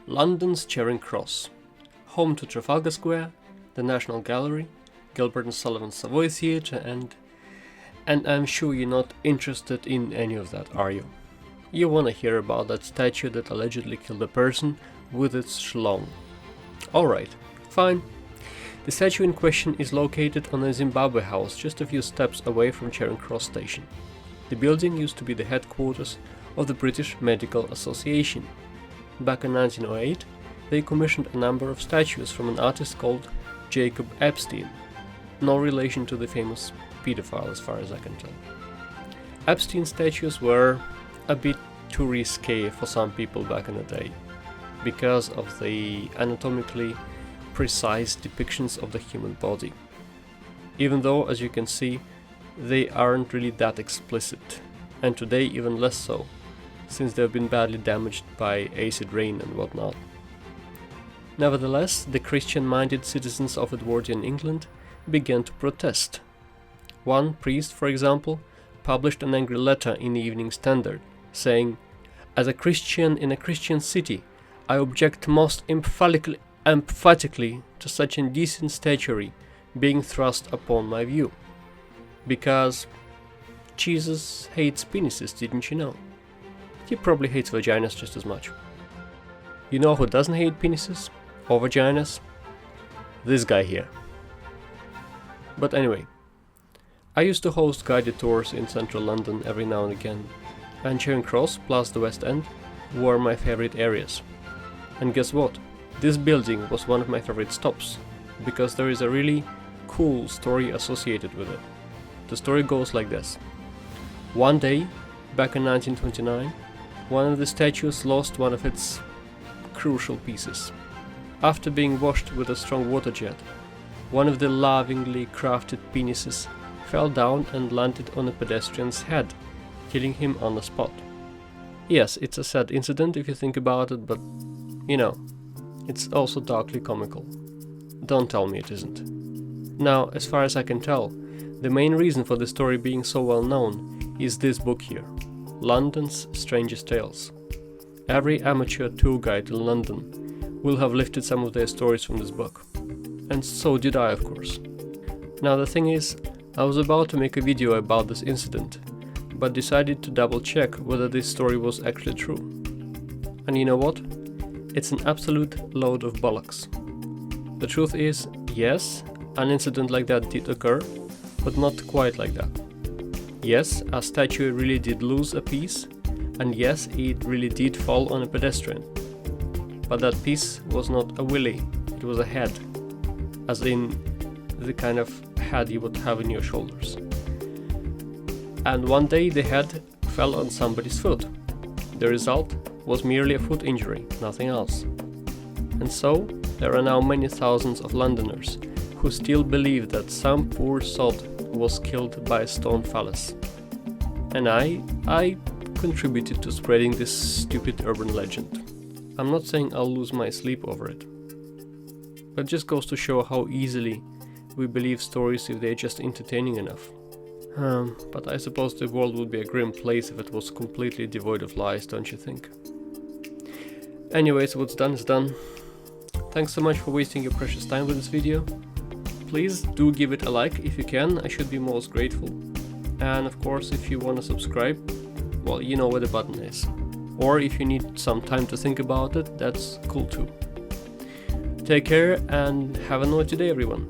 London's Charing Cross, home to Trafalgar Square, the National Gallery, Gilbert and Sullivan's Savoy Theatre, and I'm sure you're not interested in any of that, are you? You wanna hear about that statue that allegedly killed a person with its schlong. Alright, fine. The statue in question is located on a Zimbabwe house just a few steps away from Charing Cross station. The building used to be the headquarters of the British Medical Association. Back in 1908, they commissioned a number of statues from an artist called Jacob Epstein, no relation to the famous pedophile as far as I can tell. Epstein statues were a bit too risque for some people back in the day, because of the anatomically precise depictions of the human body. Even though, as you can see, they aren't really that explicit, and today even less so, since they've been badly damaged by acid rain and whatnot. Nevertheless, the Christian-minded citizens of Edwardian England began to protest. One priest, for example, published an angry letter in the Evening Standard, saying, "As a Christian in a Christian city, I object most emphatically to such indecent statuary being thrust upon my view. Because Jesus hates penises, didn't you know? He probably hates vaginas just as much. You know who doesn't hate penises or vaginas? This guy here." But anyway, I used to host guided tours in central London every now and again, and Charing Cross plus the West End were my favorite areas. And guess what? This building was one of my favorite stops, because there is a really cool story associated with it. The story goes like this. One day, back in 1929, one of the statues lost one of its crucial pieces. After being washed with a strong water jet, one of the lovingly crafted penises fell down and landed on a pedestrian's head, killing him on the spot. Yes, it's a sad incident if you think about it, but, you know, it's also darkly comical. Don't tell me it isn't. Now, as far as I can tell, the main reason for the story being so well known is this book here, London's Strangest Tales. Every amateur tour guide in London will have lifted some of their stories from this book. And so did I, of course. Now the thing is, I was about to make a video about this incident, but decided to double check whether this story was actually true. And you know what? It's an absolute load of bollocks. The truth is, yes, an incident like that did occur, but not quite like that. Yes, a statue really did lose a piece, and yes, it really did fall on a pedestrian. But that piece was not a willy, it was a head, as in the kind of head you would have in your shoulders. And one day the head fell on somebody's foot. The result was merely a foot injury, nothing else. And so, there are now many thousands of Londoners who still believe that some poor sod was killed by a stone phallus. And I contributed to spreading this stupid urban legend. I'm not saying I'll lose my sleep over it, but it just goes to show how easily we believe stories if they're just entertaining enough. But I suppose the world would be a grim place if it was completely devoid of lies, don't you think? Anyways, what's done is done. Thanks so much for wasting your precious time with this video. Please do give it a like if you can, I should be most grateful. And of course, if you want to subscribe, well, you know where the button is. Or if you need some time to think about it, that's cool too. Take care and have a naughty day, everyone.